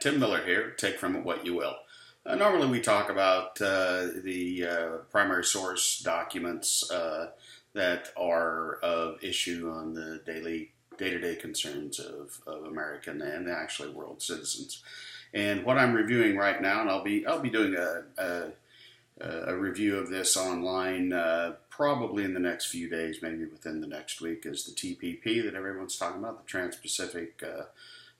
Tim Miller here. Take from it what you will. Normally we talk about the primary source documents that are of issue on the day-to-day concerns of American and actually world citizens. And what I'm reviewing right now, and I'll be doing a review of this online probably in the next few days, maybe within the next week, is the TPP that everyone's talking about, the Trans-Pacific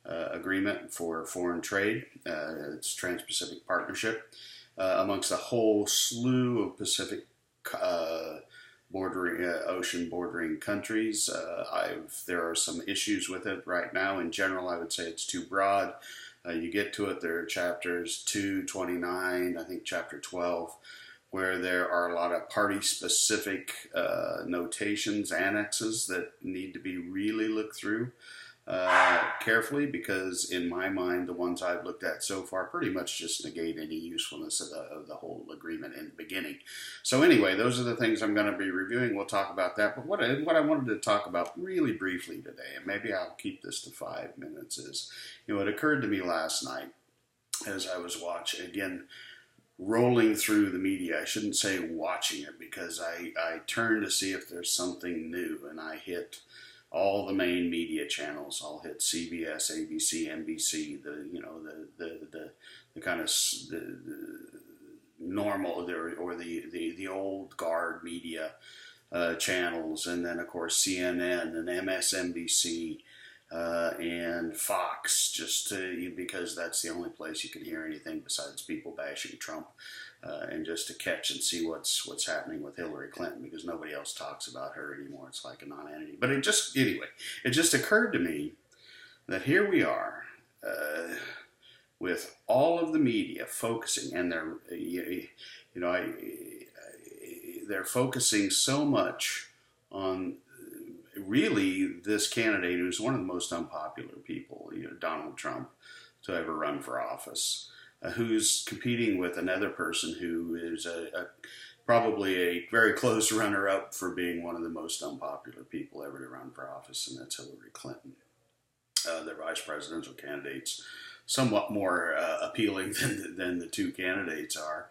Agreement for Foreign Trade. It's Trans-Pacific Partnership amongst a whole slew of Pacific ocean bordering countries. There are some issues with it right now. In general, I would say it's too broad. You get to it, there are chapters 2, 29, I think chapter 12, where there are a lot of party-specific notations, annexes that need to be really looked through carefully, because in my mind, the ones I've looked at so far pretty much just negate any usefulness of the whole agreement in the beginning. So anyway, those are the things I'm going to be reviewing. We'll talk about that. But what I wanted to talk about really briefly today, and maybe I'll keep this to 5 minutes, is, it occurred to me last night as I was rolling through the media. I shouldn't say watching it, because I turned to see if there's something new, and I hit all the main media channels. I'll hit CBS, ABC, NBC, the kind of the normal or the old guard media channels, and then of course CNN and MSNBC and Fox, because that's the only place you can hear anything besides people bashing Trump, and just to catch and see what's happening with Hillary Clinton, because nobody else talks about her anymore. It's like a non-entity. But it just occurred to me that here we are with all of the media focusing, and they're focusing so much on really this candidate who's one of the most unpopular people, Donald Trump, to ever run for office, who's competing with another person who is probably a very close runner-up for being one of the most unpopular people ever to run for office, and that's Hillary Clinton. Their vice presidential candidates somewhat more appealing than the two candidates are.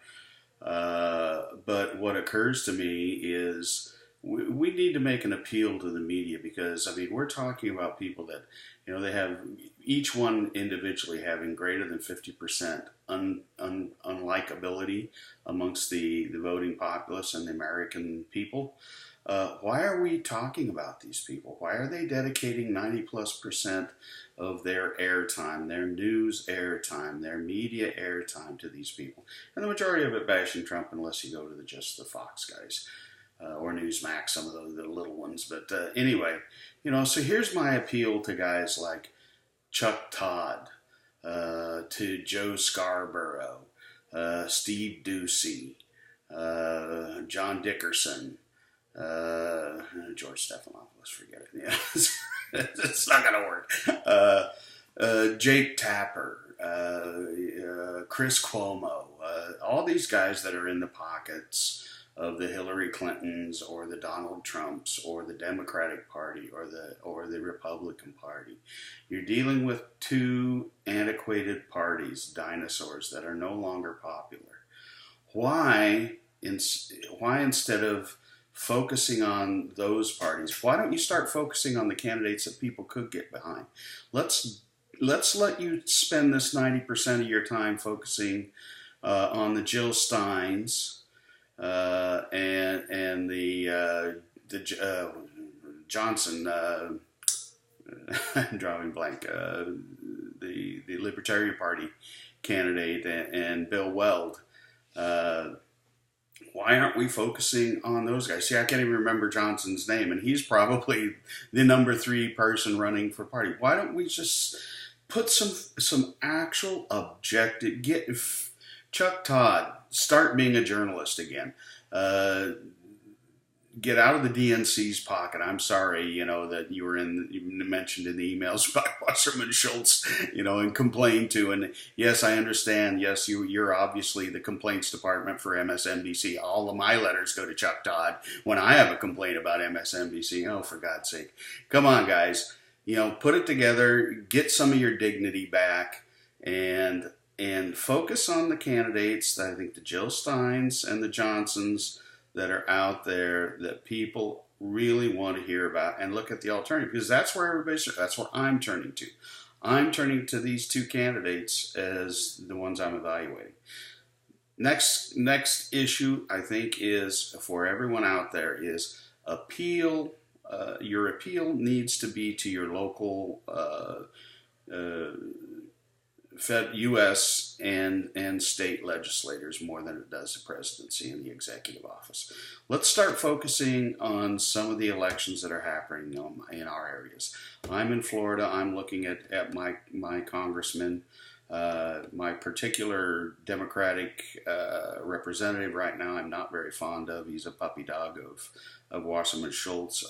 But what occurs to me is we need to make an appeal to the media, because, we're talking about people that, they have each one individually having greater than 50% unlikability amongst the voting populace and the American people. Why are we talking about these people? Why are they dedicating 90+% of their airtime, their news airtime, their media airtime to these people? And the majority of it bashing Trump, unless you go to just the Fox guys. Or Newsmax, some of the little ones. But anyway, so here's my appeal to guys like Chuck Todd, to Joe Scarborough, Steve Ducey, John Dickerson, George Stephanopoulos, forget it. Yeah. It's not going to work. Jake Tapper, Chris Cuomo, all these guys that are in the pockets of the Hillary Clintons or the Donald Trumps or the Democratic Party or the Republican Party. You're dealing with two antiquated parties, dinosaurs that are no longer popular. Why instead of focusing on those parties, why don't you start focusing on the candidates that people could get behind? Let's let you spend this 90% of your time focusing on the Jill Steins, and the Johnson, I'm drawing blank, the Libertarian Party candidate, and Bill Weld. Why aren't we focusing on those guys? See, I can't even remember Johnson's name, and he's probably the number 3 person running for party. Why don't we just put some actual objective, Chuck Todd, start being a journalist again. Get out of the DNC's pocket. I'm sorry, that you mentioned in the emails by Wasserman Schultz, and complained to. And yes, I understand. Yes, you're obviously the complaints department for MSNBC. All of my letters go to Chuck Todd when I have a complaint about MSNBC. Oh, for God's sake. Come on, guys. Put it together. Get some of your dignity back. and focus on the candidates. I think the Jill Steins and the Johnsons that are out there that people really want to hear about, and look at the alternative, because that's where that's where I'm turning to. I'm turning to these two candidates as the ones I'm evaluating. Next issue, I think, is for everyone out there is appeal. Your appeal needs to be to your local U.S. and state legislators more than it does the presidency and the executive office. Let's start focusing on some of the elections that are happening in our areas. I'm in Florida. I'm looking at my congressman. My particular Democratic representative right now, I'm not very fond of. He's a puppy dog of Wasserman Schultz.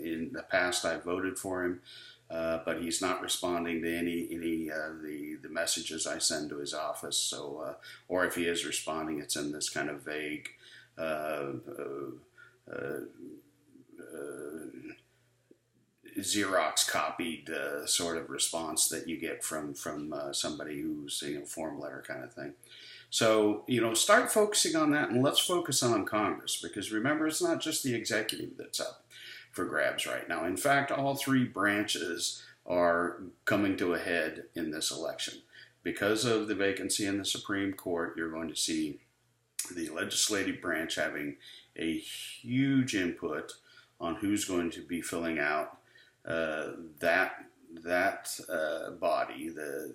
In the past, I voted for him, but he's not responding to any the messages I send to his office. So, or if he is responding, it's in this kind of vague. Xerox copied sort of response that you get from somebody who's form letter kind of thing. So start focusing on that, and let's focus on Congress, because remember, it's not just the executive that's up for grabs right now. In fact, all three branches are coming to a head in this election. Because of the vacancy in the Supreme Court, you're going to see the legislative branch having a huge input on who's going to be filling out that body, the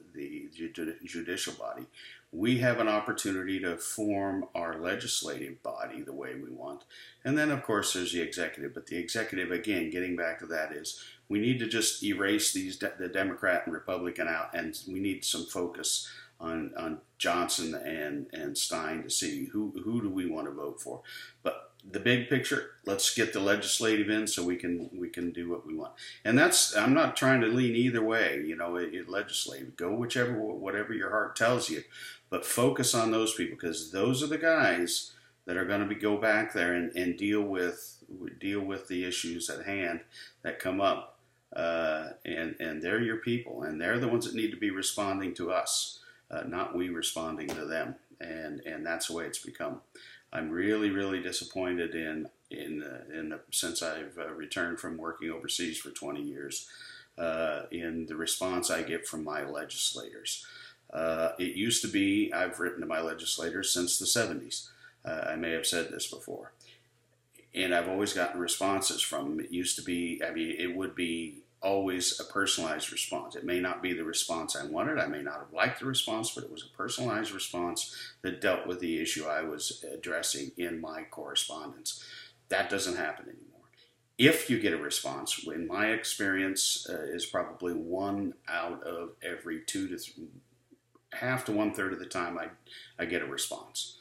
judicial body. We have an opportunity to form our legislative body the way we want. And then, of course, there's the executive. But the executive, again, getting back to that, is we need to just erase the Democrat and Republican out, and we need some focus on Johnson and Stein to see who do we want to vote for. But the big picture, let's get the legislative in so we can do what we want. And that's, I'm not trying to lean either way, legislative. Go whatever your heart tells you, but focus on those people, because those are the guys that are going to go back there and deal with the issues at hand that come up. And they're your people, and they're the ones that need to be responding to us, not we responding to them. And that's the way it's become. I'm really, really disappointed since I've returned from working overseas for 20 years, in the response I get from my legislators. It used to be, I've written to my legislators since the 70s. I may have said this before. And I've always gotten responses from them. It used to be, it would be always a personalized response. It may not be the response I wanted. I may not have liked the response, but it was a personalized response that dealt with the issue I was addressing in my correspondence. That doesn't happen anymore. If you get a response, in my experience, is probably 1 out of every 2 to half to 1/3 of the time I get a response.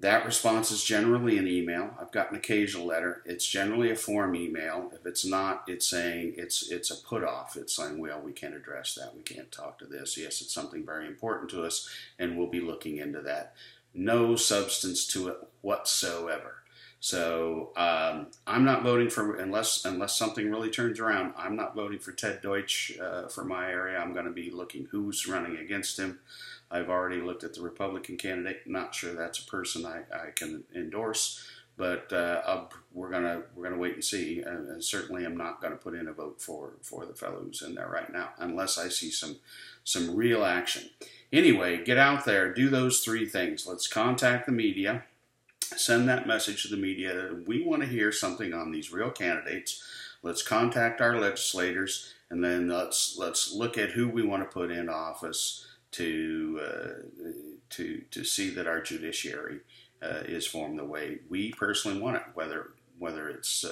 That response is generally an email. I've got an occasional letter. It's generally a form email. If it's not, it's saying it's a put off. It's saying, well, we can't address that. We can't talk to this. Yes, it's something very important to us, and we'll be looking into that. No substance to it whatsoever. So I'm not voting for, unless something really turns around, I'm not voting for Ted Deutsch for my area. I'm going to be looking who's running against him. I've already looked at the Republican candidate. Not sure that's a person I can endorse, but we're gonna wait and see. Certainly, I'm not going to put in a vote for the fellow who's in there right now, unless I see some real action. Anyway, get out there, do those 3 things. Let's contact the media, send that message to the media. We want to hear something on these real candidates. Let's contact our legislators, and then let's look at who we want to put in office to see that our judiciary is formed the way we personally want it, whether it's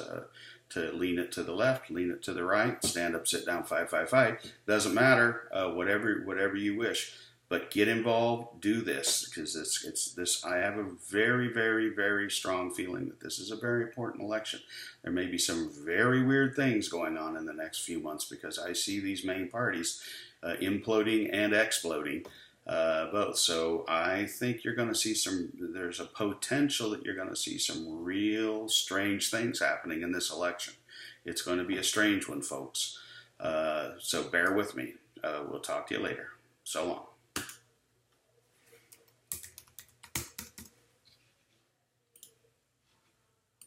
to lean it to the left, lean it to the right, stand up, sit down, 5-5-5, doesn't matter, whatever you wish. But get involved, do this, because it's this. I have a very, very, very strong feeling that this is a very important election. There may be some very weird things going on in the next few months, because I see these main parties imploding and exploding, both. So I think you're going to see there's a potential that you're going to see some real strange things happening in this election. It's going to be a strange one, folks. So bear with me. We'll talk to you later. So long.